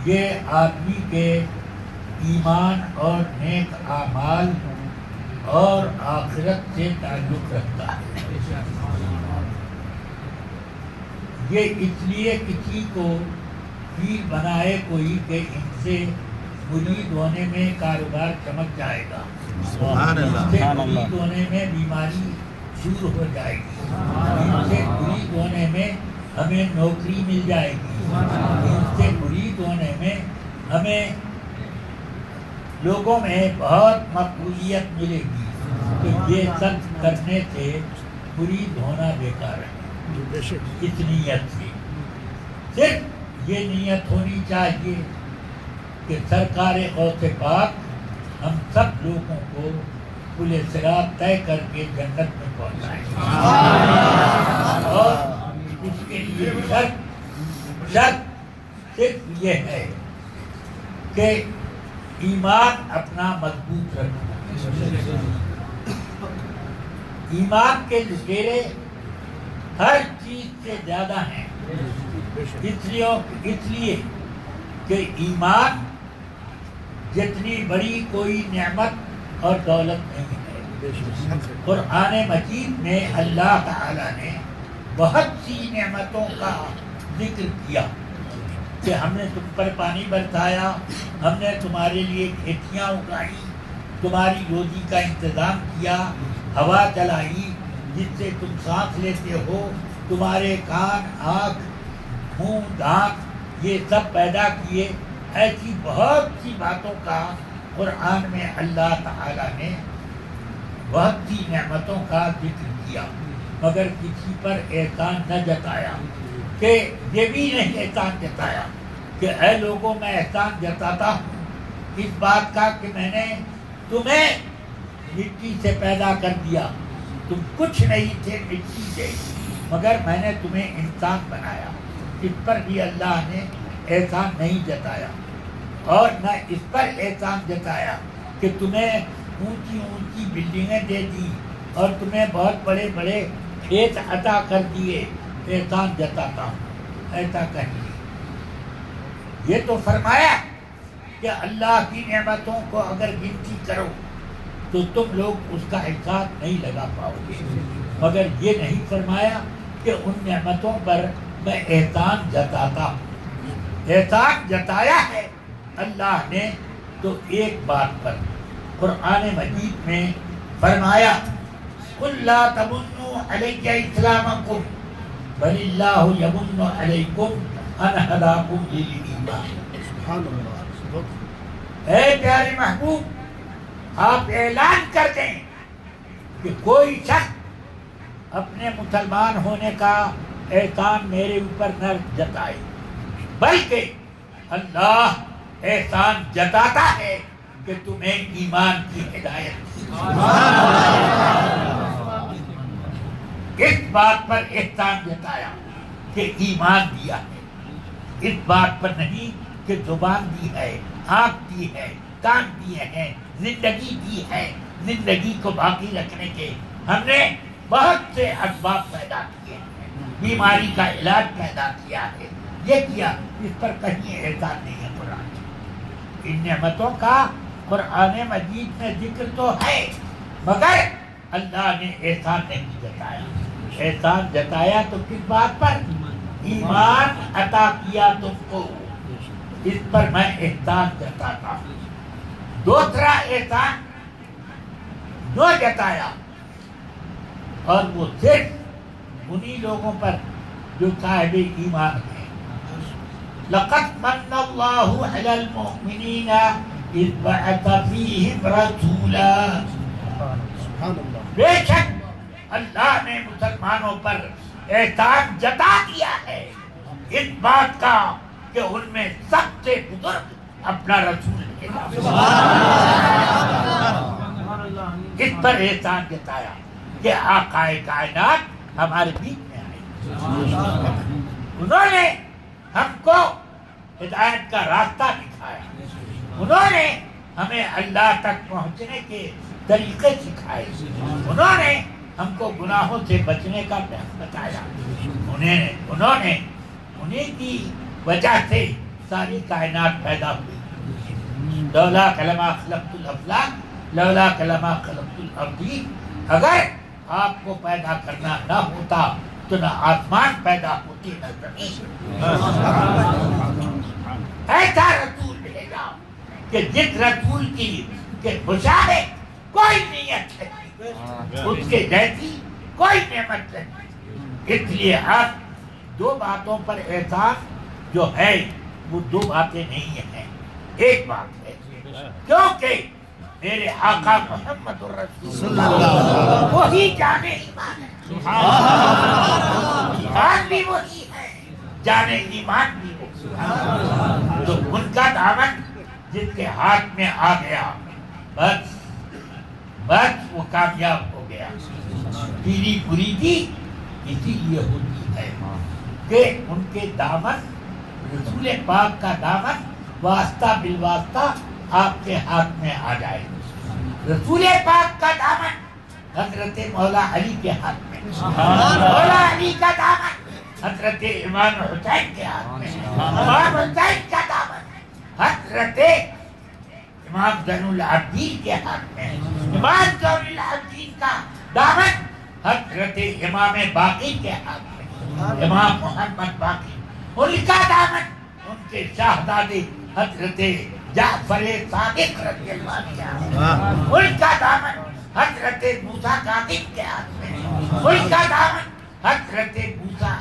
یہ آدمی کے ایمان اور نیک اعمال اور آخرت سے تعلق رکھتا ہے. یہ اس لیے کسی کو پیر بنائے کوئی کہ ان سے مرید ہونے میں کاروبار چمک جائے گا، سبحان اللہ. ان سے مرید ہونے میں بیماری دور ہو جائے گی، ان سے مرید ہونے میں ہمیں نوکری مل جائے گی، ان سے مرید ہونے میں ہمیں لوگوں میں بہت مقبولیت ملے گی. تو یہ سب کرنے سے مرید ہونا بیکار ہے. اس نیت سے صرف یہ نیت ہونی چاہیے کہ سرکار غوث پاک ہم سب لوگوں کو پل صراط طے کر کے جنت میں پہنچائیں. اور اس کے لیے شرط صرف یہ ہے کہ ایمان اپنا مضبوط رکھنا. ایمان کے لٹیرے ہر چیز سے زیادہ ہیں، اس لیے کہ ایمان جتنی بڑی کوئی نعمت اور دولت نہیں ہے. قرآن مجید میں اللہ تعالی نے بہت سی نعمتوں کا ذکر کیا کہ ہم نے تم پر پانی برسایا، ہم نے تمہارے لیے کھیتیاں اگائی، تمہاری روزی کا انتظام کیا، ہوا چلائی جس سے تم سانس لیتے ہو، تمہارے کان، آنکھ، منہ، دانت یہ سب پیدا کیے. ایسی بہت سی باتوں کا قرآن میں اللہ تعالی نے بہت سی نعمتوں کا ذکر کیا، مگر کسی پر احسان نہ جتایا. کہ یہ بھی نہیں احسان جتایا کہ اے لوگوں میں احسان جتاتا ہوں اس بات کا کہ میں نے تمہیں مٹی سے پیدا کر دیا، تم کچھ نہیں تھے مٹی سے، مگر میں نے تمہیں انسان بنایا. اس پر بھی اللہ نے احسان نہیں جتایا. اور نہ اس پر احسان جتایا کہ تمہیں اونچی اونچی بلڈنگیں دے دی اور تمہیں بہت بڑے بڑے کھیت عطا کر دیے. احسان جتاتا ہوں ایسا کہیں. یہ تو فرمایا کہ اللہ کی نعمتوں کو اگر گنتی کرو تو تم لوگ اس کا حساب نہیں لگا پاؤ گے، مگر یہ نہیں فرمایا کہ ان نعمتوں پر میں احسان جتاتا ہوں. احسان جتایا ہے اللہ نے تو ایک بات پر قرآن مجید میں فرمایا قُلْ لَا تَمُنُّوا عَلَيَّ إِسْلَامَكُمْ بَلِ اللَّهُ يَمُنُّ عَلَيْكُمْ أَنْ هَدَاكُمْ لِلْإِيمَانِ. اے پیارے محبوب، آپ اعلان کر دیں کہ کوئی شخص اپنے مسلمان ہونے کا احسان میرے اوپر نہ جتائے، بلکہ اللہ احسان جتاتا ہے کہ تمہیں ایمان کی ہدایت کی. اس بات پر احسان جتایا کہ ایمان دیا ہے، اس بات پر نہیں کہ زبان دی ہے، آنکھ دی ہے، کان دیے ہیں، زندگی دی ہے. زندگی کو باقی رکھنے کے ہم نے بہت سے اسباب پیدا کیے ہیں، بیماری کا علاج پیدا کیا ہے، یہ کیا. اس پر کہیں احسان نہیں ہے. قرآن ان نعمتوں کا قرآن مجید میں ذکر تو ہے، مگر اللہ نے احسان نہیں جتایا. احسان جتایا تو کس بات پر؟ ایمان عطا کیا تم کو، اس پر میں احسان جتاتا ہوں. دوسرا احسان نہ جتایا، اور وہ صرف انہی لوگوں پر جو صاحب ایمان ہیں. لَقَدْ مَنَّ اللَّهُ عَلَى الْمُؤْمِنِينَ إِذْ بَعَثَ فِيهِمْ رَسُولًا. بے شک اللہ نے مسلمانوں پر احسان جتا دیا ہے اس بات کا کہ ان میں سب سے بزرگ اپنا رسول بھیجا. اس پر احسان جتایا کہ آقا کائنات ہمارے بیچ میں آئے. انہوں نے ہم کو ہدایت کا راستہ دکھایا، انہوں نے ہمیں اللہ تک پہنچنے کے طریقے سکھائے، انہوں نے ہم کو گناہوں سے بچنے کا بتایا. انہیں کی وجہ سے ساری کائنات پیدا ہوئی. لولا کلمہ خلقت الافلاق لولا کلمہ خلقت الارضین. اگر آپ کو پیدا کرنا نہ ہوتا تو نہ آسمان پیدا ہوتی نہ زمین. ایسا رسول بھیجا کہ جس رسول کی کہ مشاہد کوئی نیت نہیں، اس کے جیسی کوئی نعمت نہیں. اس لیے آپ دو باتوں پر احساس جو ہے وہ دو باتیں نہیں ہیں، ایک بات ہے کیونکہ میرے آقا محمد الرسول اللہ وہی جانے ایمان ہے. ایمان بھی وہی ہے، جانے ایمان بھی وہی. تو ان کا دامن جس کے ہاتھ میں آ گیا بس وہ کامیاب ہو گیا. پیری پوری کی اسی لیے ہوتی ہے کہ ان کے دامن رسول پاک کا دامن واسطہ بالواسطہ آپ کے ہاتھ میں آ جائے. رسول پاک کا دامن حضرت مولا علی کے ہاتھ میں، مولا علی کا دامن حضرت امام حسین کے ہاتھ میں، امام حسین کا دامن حضرت امام زین العابدین کے ہاتھ میں، امام زین العابدین کا دامن حضرت امام باقر کے ہاتھ میں، امام محمد باقر. ان کا دامن ان کے شہزادے حضرت جعفر صادق رضی اللہ عنہ، ان کا دامن حضرت موسیٰ کاظم کے ہاتھ میں، ان کا دامن حضرت موسیٰ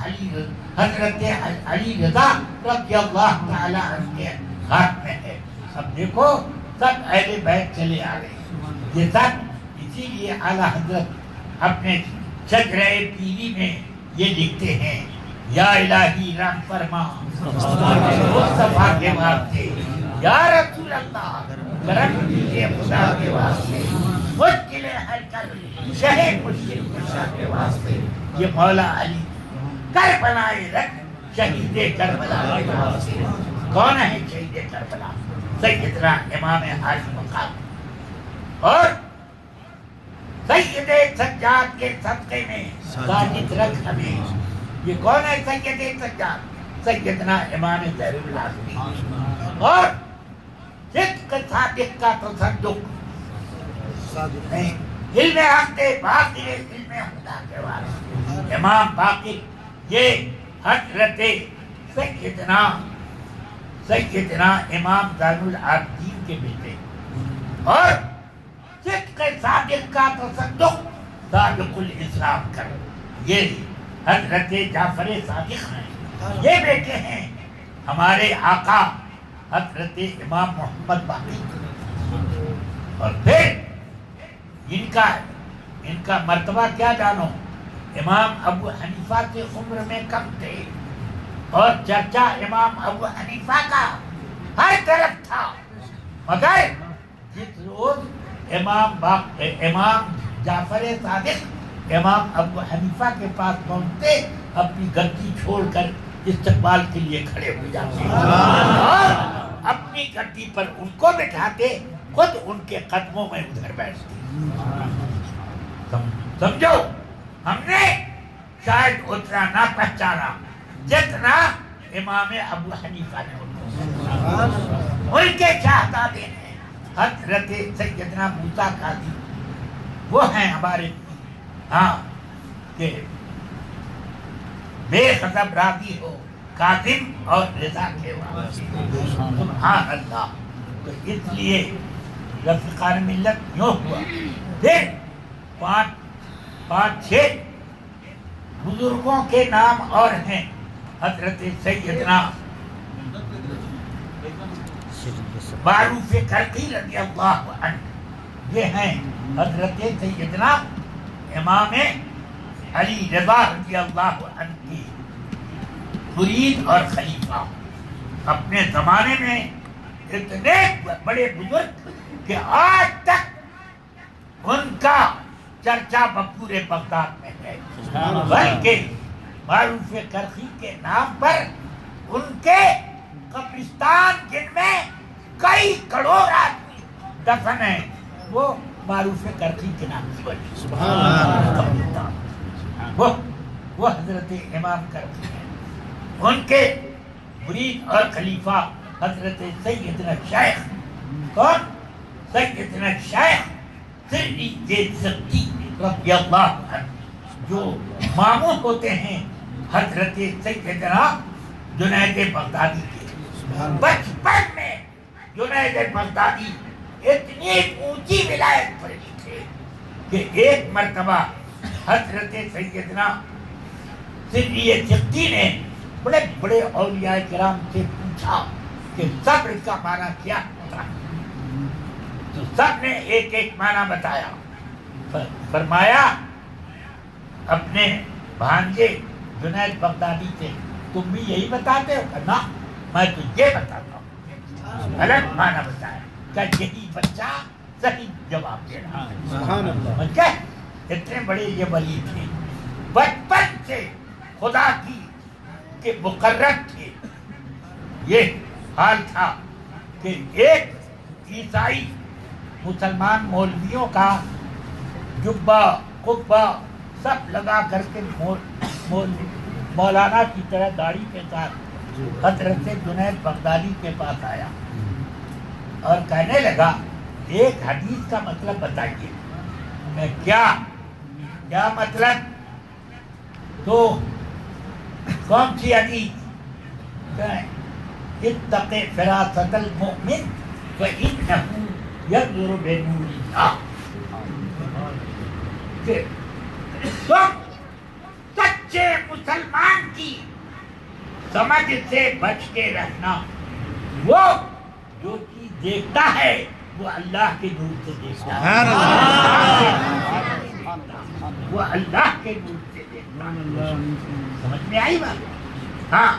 حضرت علی رضا رضی اللہ تعالی عنہ کے ہاتھ میں ہے. اب دیکھو سب اہل بیت چلے آ رہے. یہ سب اسی لیے اعلیٰ حضرت اپنے شجرہ پیری میں یہ لکھتے ہیں یا الہی رحم فرما مصطفیٰ کے واسطے، یا رسول اللہ کرم کیجیے خدا کے واسطے، مشکل حل کر شہ مشکل کشا کے واسطے. یہ مولا علی کربلائے رکھ شہید کربلا کے واسطے. کون ہے شہید کربلا؟ سیدنا امام ہاشم مقام اور سید سجاد کے صدقے میں ساجد رکھ ہمیں. یہ کون ہے سید سجاد؟ سیدنا امام زین العابدین. اور صدق صادق کا تصدق علم حق باقر علم خدا کے واسطے. امام باقر یہ حضرت سیدنا امام زین العابدین کے بیٹے. اور صدق صادق کا تصدق صادق الاسلام کر یہ حضرت جعفر صادق ہیں. یہ بیٹے ہیں ہمارے آقا حضرت امام محمد باقر. اور پھر ان کا مرتبہ کیا جانو. امام ابو حنیفہ کے عمر میں کم تھے اور چرچا امام ابو حنیفہ کا ہر طرف تھا. مگر جس روز امام جعفر صادق امام ابو حنیفہ کے پاس پہنچتے اپنی گدی چھوڑ کر استقبال کے لیے کھڑے ہو جاتے اور اپنی گدی پر ان کو بٹھاتے، خود ان کے قدموں میں ادھر بیٹھتے. سمجھو ہم نے شاید اتنا نہ پہچانا جتنا امام ابو حنیفہ نے. ان کے شہزادے ہیں حضرت سیدنا موسیٰ کاظم. وہ ہیں ہمارے کہ بے غضب راضی ہو کاظم اور رضا کے واسطے. سبحان اللہ. تو اس لیے رفیقان ملت یوں ہوا. پھر پانچ چھ بزرگوں کے نام اور ہیں. حضرت سیدنا معروف کرخی رضی اللہ عنہ، یہ ہیں حضرت سیدنا امام علی رضا رضی اللہ عنہ کی مرید اور خلیفہ. اپنے زمانے میں اتنے بڑے بزرگ کہ آج تک ان کا چرچا پورے بغداد میں ہے. بلکہ معروف کرخی کے نام پر ان کے قبرستان جن میں کئی کروڑ آدمی دفن ہیں وہ معروف کرخی کے نام کی وجہ. وہ حضرت امام کرخی ہیں. ان کے مرید اور خلیفہ حضرت سیدنا شیخ کون؟ سیدنا شیخ سری سبتی رضی اللہ عنہ، جو ماموں ہوتے ہیں حضرت سیدنا جنید بغدادی کے۔ بچپن میں جنید بغدادی اتنی اونچی ولایت پر تھے کہ ایک مرتبہ حضرت سیدنا سری سبتی نے بڑے بڑے اولیاء کرام سے پوچھا کہ صبر کا معنی کیا ہوتا ہے، تو سب نے ایک ایک معنی بتایا۔ فرمایا اپنے بھانجے جنید بغدادی سے تم بھی یہی بتاتے ہو؟ نا میں تو یہ بتاتا ہوں، غلط معنی بتایا کہ یہی بچہ صحیح جواب دے رہا ہے۔ اتنے بڑے یہ ولی تھے، بچپن سے خدا کی کے مقرر تھے۔ یہ حال تھا کہ ایک عیسائی مسلمان مولویوں کا جبہ قبہ سب لگا کر کے مولانا کی طرح داڑھی کے ساتھ حضرت جنید بغدادی کے پاس آیا اور کہنے لگا ایک حدیث کا مطلب بتائیے۔ میں کیا مطلب؟ تو کون سی حدیث؟ اتق فراست المؤمن فإنه ينظر بنور اللہ، کہ تم سچے مسلمان کی سمجھ سے بچ کے رہنا، وہ جو چیز دیکھتا ہے وہ اللہ کے نور سے دیکھتا ہے، وہ اللہ کے نور سے دیکھتا ہے۔ سمجھ میں آئی بات؟ ہاں۔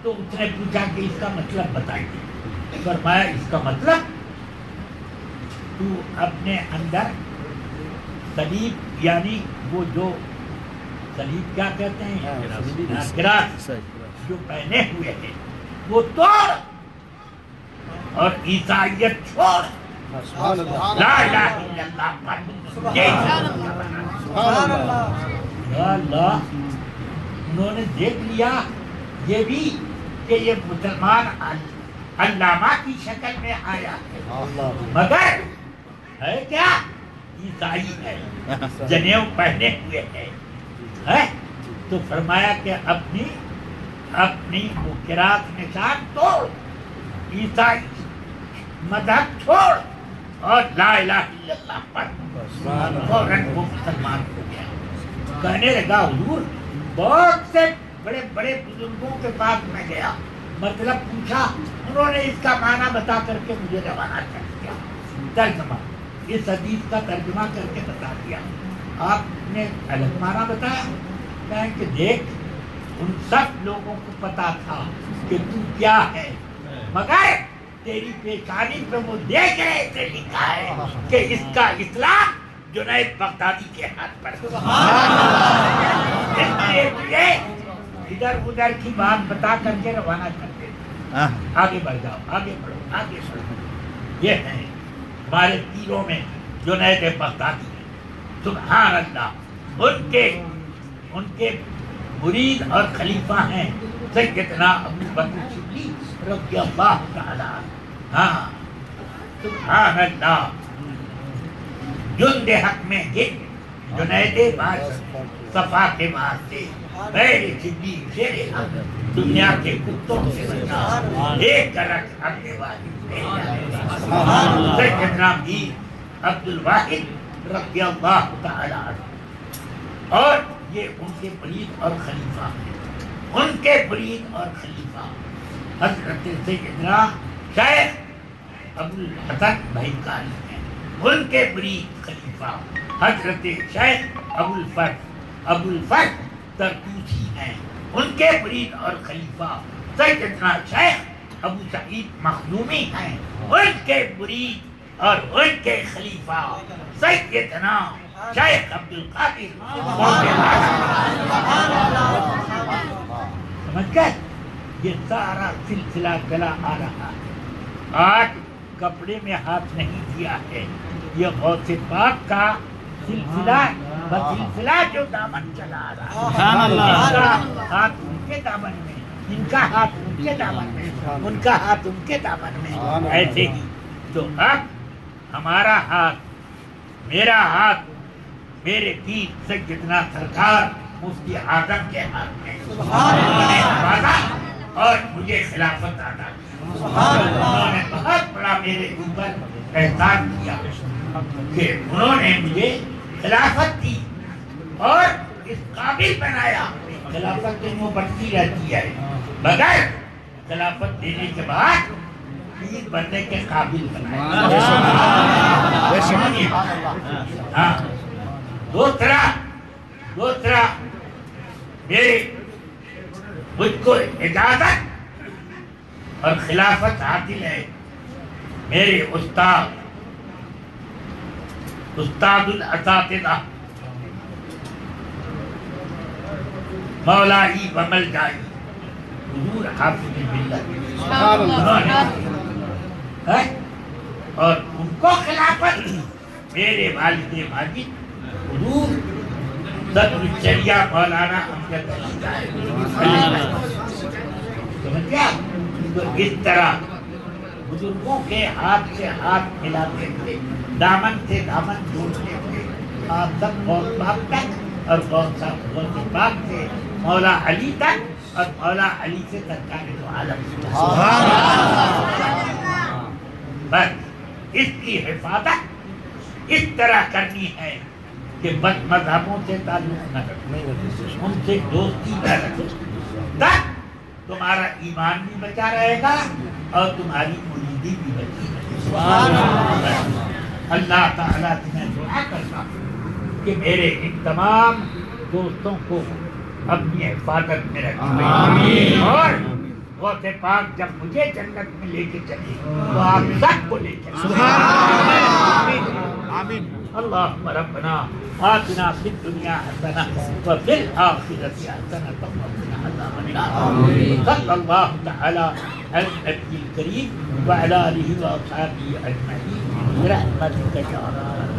تو اس نے پوچھا کہ اس کا مطلب بتائیے۔ فرمایا اس کا مطلب تو اپنے اندر صلیب، یعنی وہ جو صلیب کیا کہتے ہیں، کراس جو پہنے ہوئے ہیں وہ توڑ اور عیسائیت چھوڑ، لا الہ الا اللہ پڑھ۔ یا اللہ، انہوں نے دیکھ لیا یہ بھی کہ یہ مسلمان علامہ کی شکل میں آیا ہے، مگر ہے کیا؟ عیسائی ہے، جنیو پہنے ہوئے ہے۔ تو فرمایا کہ اپنی وہ قرات نشان توڑ، عیسائی مذہب چھوڑ اور لا الہ الا اللہ پڑھ۔ فوراً وہ مسلمان ہو گیا۔ کہنے لگا حضور بہت سے بڑے بڑے بزرگوں کے پاس میں گیا، مطلب پوچھا، انہوں نے اس کا معنی بتا کر کے مجھے روانہ کر دیا، ترجمہ اس حدیث کا ترجمہ کر کے بتا دیا۔ آپ نے الگ معنی بتایا؟ کہیں کہ دیکھ ان سب لوگوں کو پتا تھا کہ تو کیا ہے، مگر تیری پیشانی پہ وہ دیکھ رہے تھے لکھا ہے کہ اس کا اسلام جنید بغدادی کے ہاتھ پر۔ ادھر ادھر کی بات بتا کر کے روانہ کرتے تھے، آگے بڑھ جاؤ، آگے بڑھو، آگے بڑھو۔ یہ ہیں ہمارے پیروں میں جنید بغدادی، سبحان اللہ۔ ان کے مرید اور خلیفہ ہیں سیدنا ابو بکر صدیق رضی اللہ تعالی عنہ۔ ہاں سبحان اللہ۔ جند حق میں گن جنید بادشاہ صفا کے واسطے غیر صدیق شیر حق، دنیا کے کتوں سے بچا، ایک رکھ اپنے والد نے سیدنا میر عبد الواحد رضی اللہ تعالی عنہ۔ اور یہ ان کے مرید اور خلیفہ ہیں، ان کے مرید اور خلیفہ حضرت سیدنا شیخ ابو الحسن بھائی کاری ہیں، ان کے مرید خلیفہ حضرت شیخ ابو الفرد ترتوسی ہیں، ان کے مرید اور خلیفہ سیدنا شیخ ابو سعید مخدومی ہیں، ان کے مرید اور ان کے خلیفہ سیدنا شیخ عبد القادر۔ سمجھ گئے؟ یہ سارا سلسلہ چلا آ رہا ہے، آج کپڑے میں ہاتھ نہیں دیا ہے، یہ غوث پاک کا سلسلہ جو دامن چلا رہا ہے، ہاتھ ان کے دامن میں، ان کا ہاتھ کے دامن میں، ان کا ہاتھ ان کے دامن میں. ایسے ہی تو اب ہمارا ہاتھ، میرا ہاتھ میرے پیر سیدنا سرکار مفتی اعظم کے ہاتھ میں اور مجھے خلافت عطا کی. انہوں نے بہت بڑا میرے اوپر احسان کیا کہ انہوں نے مجھے خلافت دی اور اس قابل بنایا. خلافت تو وہ بڑھتی رہتی ہے، بغیر خلافت دینے کے بعد پیر بننے کے قابل بنایا. ہاں دوسرا میرے مجھ کو اجازت اور خلافت حاصل ہے میرے استاد الاساتذہ مولائی و ملجائی حضور حافظ ملت، اور ان کو خلافت میرے والد ماجد حضور صدر الشریعہ مولانا امجد علی صاحب. سمجھا؟ تو اس طرح بزرگوں کے ہاتھ سے ہاتھ ملاتے تھے، دامن سے دامن جوڑتے تھے. آپ سب غوث پاک تک اور غوث پاک سے مولا علی تک اور مولا علی سے سرکار دو عالم. بس اس کی حفاظت اس طرح کرنی ہے کہ بد مذہبوں سے تعلق نہ رکھو، ان سے دوستی نہ رکھو، تب تمہارا ایمان بھی بچا رہے گا اور تمہاری مریدی بھی بچی رہے گی. اللہ تعالیٰ سے میں دعا کرتا ہوں کہ میرے ان تمام دوستوں کو اپنی حفاظت میں رکھیں اور غوث پاک جب مجھے جنت میں لے کے چلے تو آپ سب کو لے چلے. آمین. اللهم ربنا آتنا في الدنيا حسنة وفي الآخرة حسنة وقنا عذاب النار. صلى الله تعالى على النبي الكريم وعلى آله وأصحابه أجمعين برحمتك يا رب.